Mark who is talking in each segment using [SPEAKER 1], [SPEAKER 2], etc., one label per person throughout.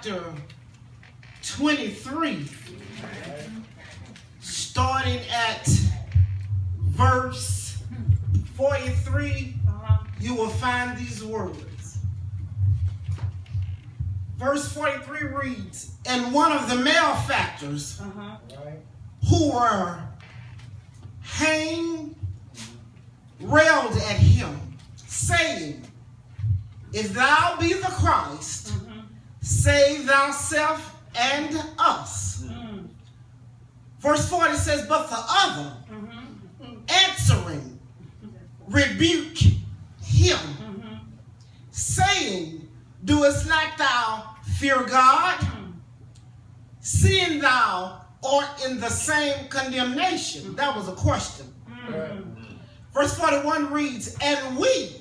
[SPEAKER 1] chapter 23, starting at verse 43, you will find these words. Verse 43 reads, and one of the malefactors who were hanged railed at him, saying, if thou be the Christ, save thyself and us. Verse 40 says, but the other, answering, rebuked him, saying, doest not thou fear God, seeing thou art in the same condemnation? That was a question. Verse 41 reads, and we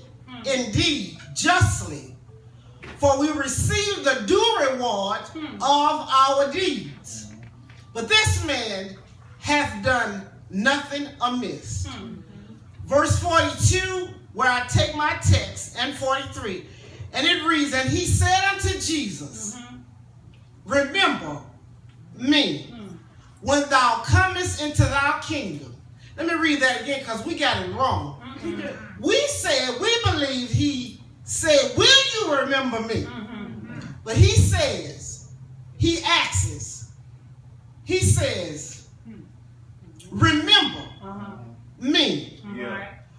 [SPEAKER 1] indeed justly, for we receive the due reward of our deeds. But this man hath done nothing amiss. Verse 42, where I take my text, and 43, and it reads, and he said unto Jesus, remember me when thou comest into thy kingdom. Let me read that again because we got it wrong. We believe he said, will you remember me? But he says, he says, remember me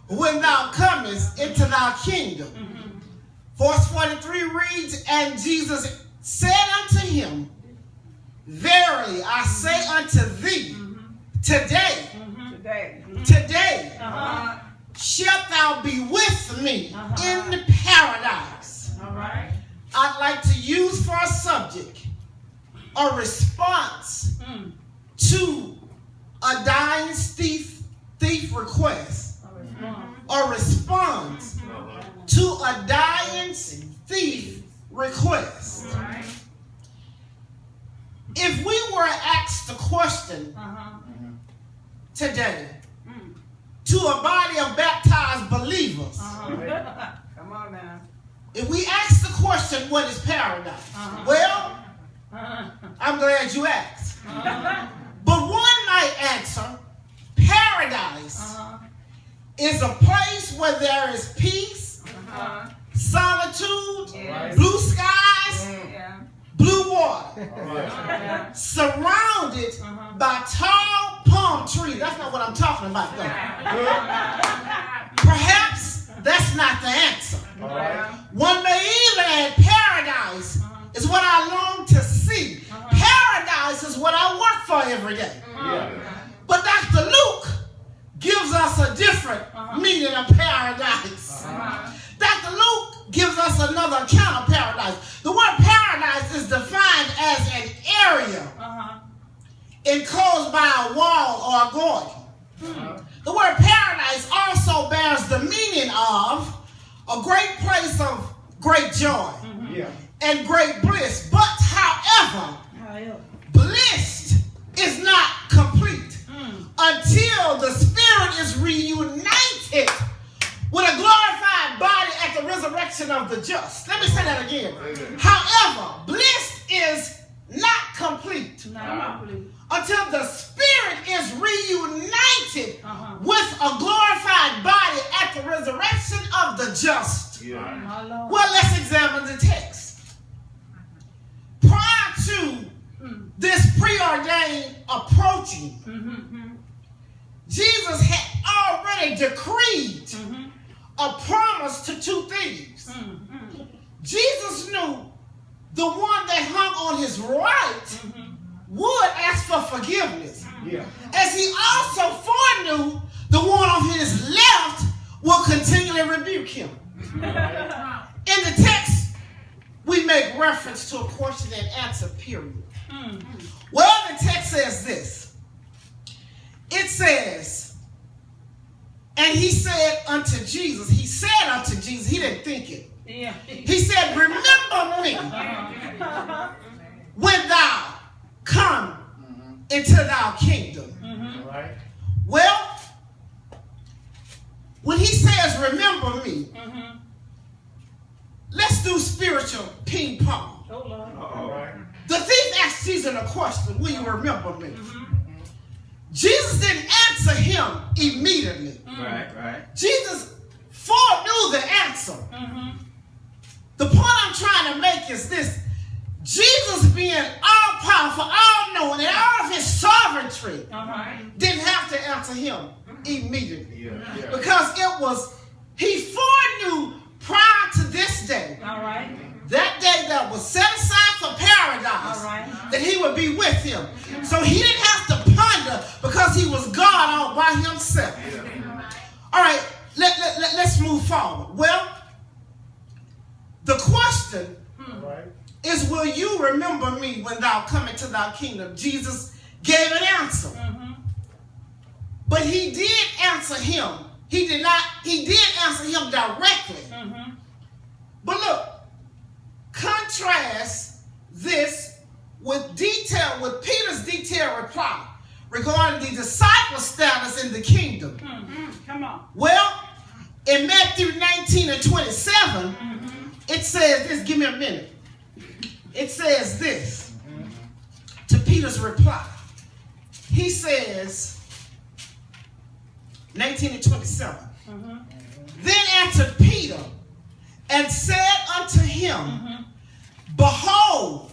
[SPEAKER 1] when thou comest into thy kingdom. Verse 43 reads, and Jesus said unto him, verily I say unto thee, today shalt thou be with me in the paradise. I'd like to use for a subject a response to a dying thief request. A response to a dying thief request. If we were asked the question today to a body of baptized believers,
[SPEAKER 2] Come on now.
[SPEAKER 1] if we ask the question, what is paradise? Well, I'm glad you asked. But one might answer, paradise is a place where there is peace, solitude, blue skies, blue water, surrounded by tall palm trees. That's not what I'm talking about, though. Perhaps that's not the answer. One may even add paradise is what I long to see. Paradise is what I work for every day. But Dr. Luke gives us a different meaning of paradise. Dr. Luke gives us another account of paradise. The word paradise is defined as an area enclosed by a wall or a garden. The word paradise also bears the meaning of a great place of great joy and great bliss. But however, bliss is not complete until the spirit is reunited with a glorified body at the resurrection of the just. Let me say that again. However, bliss is not complete until the spirit is reunited with a glorified body at the resurrection of the just. Well, let's examine the text. Prior to this preordained approaching, Jesus had already decreed a promise to two thieves. Jesus knew the one that hung on his right would ask for forgiveness. As he also foreknew the one on his left will continually rebuke him. In the text, we make reference to a question and answer period. Well, the text says this. It says, and he said unto Jesus, he didn't think it. He said, remember me when thou come into thy kingdom. Well, when he says remember me, let's do spiritual ping pong. asked Jesus a question, will you remember me? Jesus didn't answer him immediately.
[SPEAKER 3] Right.
[SPEAKER 1] Jesus foreknew the answer. The point I'm trying to make is this. Jesus being all powerful, all knowing, and all of his sovereignty didn't have to answer him immediately. Because it was, he foreknew prior to this day, that day that was set aside for paradise, that he would be with him. So he didn't have to ponder because he was God all by himself. All right, let's move forward. Well, the question is, will you remember me when thou come into thy kingdom? Jesus gave an answer. But he did answer him. He did answer him directly. But look, contrast this with Peter's detailed reply regarding the disciple status in the kingdom.
[SPEAKER 2] Come on.
[SPEAKER 1] Well, in Matthew 19 and 27, it says this, give me a minute. It says this to Peter's reply. He says, 19 and 27. Then answered Peter and said unto him, behold,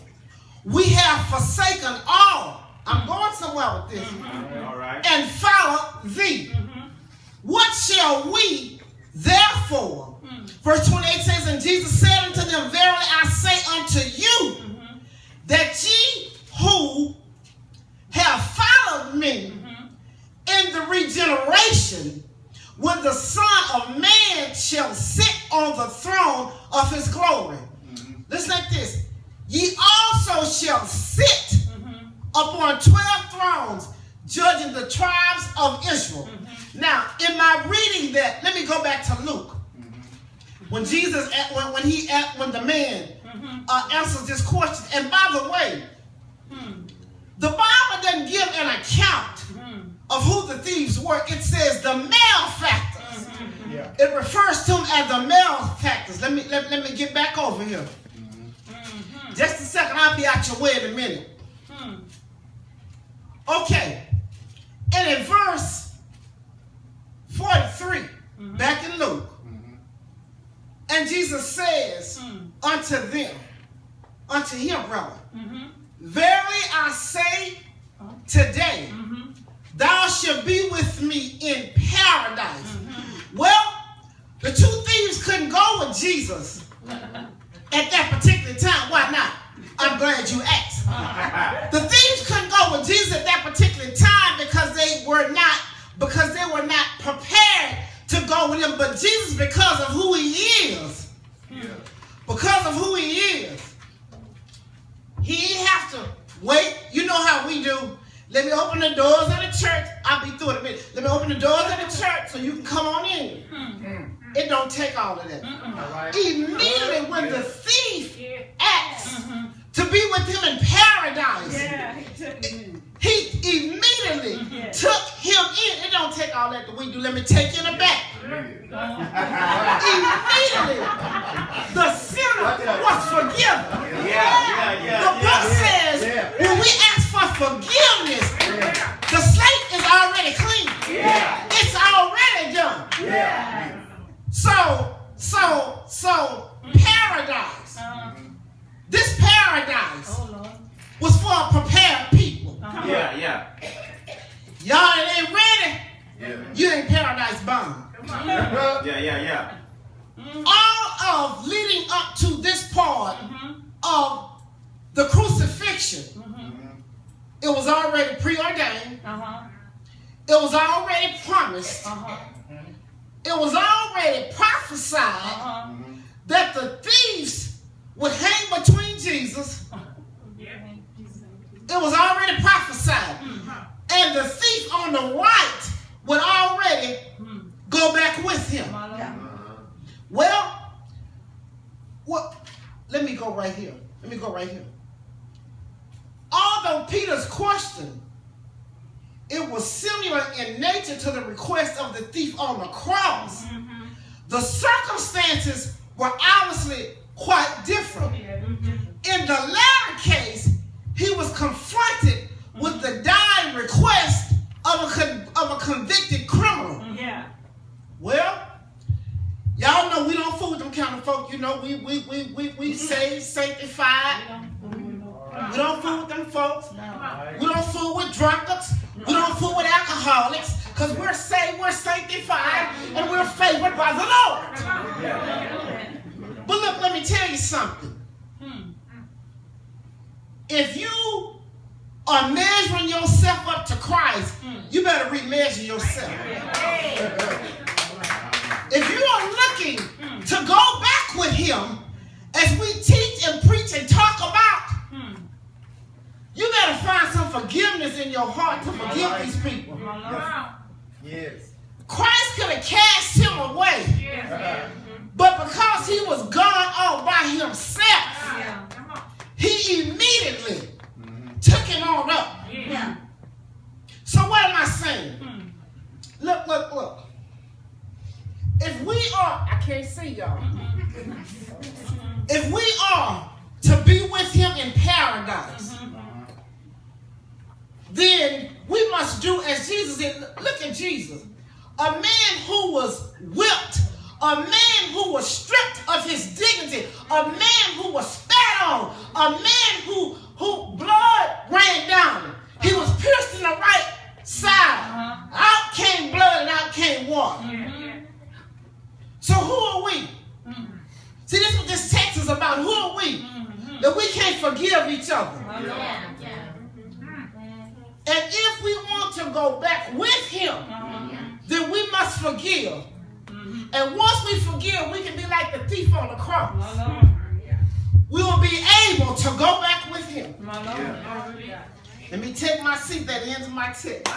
[SPEAKER 1] we have forsaken all. I'm going somewhere with this.
[SPEAKER 3] All right.
[SPEAKER 1] And followed thee. What shall we therefore? Verse 28 says, and Jesus said unto them, verily I say unto you, that ye who have followed me in the regeneration, when the Son of Man shall sit on the throne of his glory. Listen like this. Ye also shall sit upon 12 thrones, judging the tribes of Israel. Now, in my reading that, let me go back to Luke. When Jesus, when the man answers this question, and by the way, the Bible doesn't give an account of who the thieves were. It says the malefactors. It refers to them as the malefactors. Let me get back over here. Just a second, I'll be out your way in a minute. Okay, and in verse 43, back in Luke, and Jesus says unto him, brother, verily I say today, thou shalt be with me in paradise. Well, the two thieves couldn't go with Jesus at that particular time. Why not? I'm glad you asked. The thieves couldn't go with Jesus at that particular time because they were not prepared to go with him. But Jesus, because of who he is, he didn't have to wait. You know how we do. Let me open the doors of the church. I'll be through in a minute. Let me open the doors of the church so you can come on in. It don't take all of that. Immediately when the thief acts to be with him in paradise, he immediately took him in. It don't take all that that we do. Let me take you in the back. Immediately, the sinner was forgiven. The book says when we ask for forgiveness, the slate is already clean. It's already done. So paradise. This paradise was for a prepared people. Y'all ain't ready. You ain't paradise bound. All of leading up to this part of the crucifixion, it was already preordained. It was already promised. It was already prophesied that the thieves would hang between Jesus. It was already prophesied. And the thief on the right would already go back with him. Well, let me go right here. Although Peter's question, it was similar in nature to the request of the thief on the cross, the circumstances were obviously quite different. In the latter case, he was know, we saved, sanctified. We don't fool with them folks. We don't fool with drunkards. We don't fool with alcoholics. Because we're saved, we're sanctified, and we're favored by the Lord. But look, let me tell you something. If you are measuring yourself up to Christ, you better remeasure yourself. If you are looking to go back with him, as we teach and preach and talk about, you better find some forgiveness in your heart to forgive these people.
[SPEAKER 4] Yes.
[SPEAKER 1] Christ could have cast him away, but because he was gone all by himself, he immediately took him on up. So what am I saying? Look. If we are, I can't see y'all. If we are to be with him in paradise, then we must do as Jesus did. Look at Jesus. A man who was whipped, a man who was stripped of his dignity, a man who was spat on, a man who blood ran down him. He was pierced in the right side. Out came blood and out came water. So who are we? See, this is what this text is about. Who are we? That we can't forgive each other. And if we want to go back with him, then we must forgive. And once we forgive, we can be like the thief on the cross. We will be able to go back with him. Let me take my seat. That ends my text.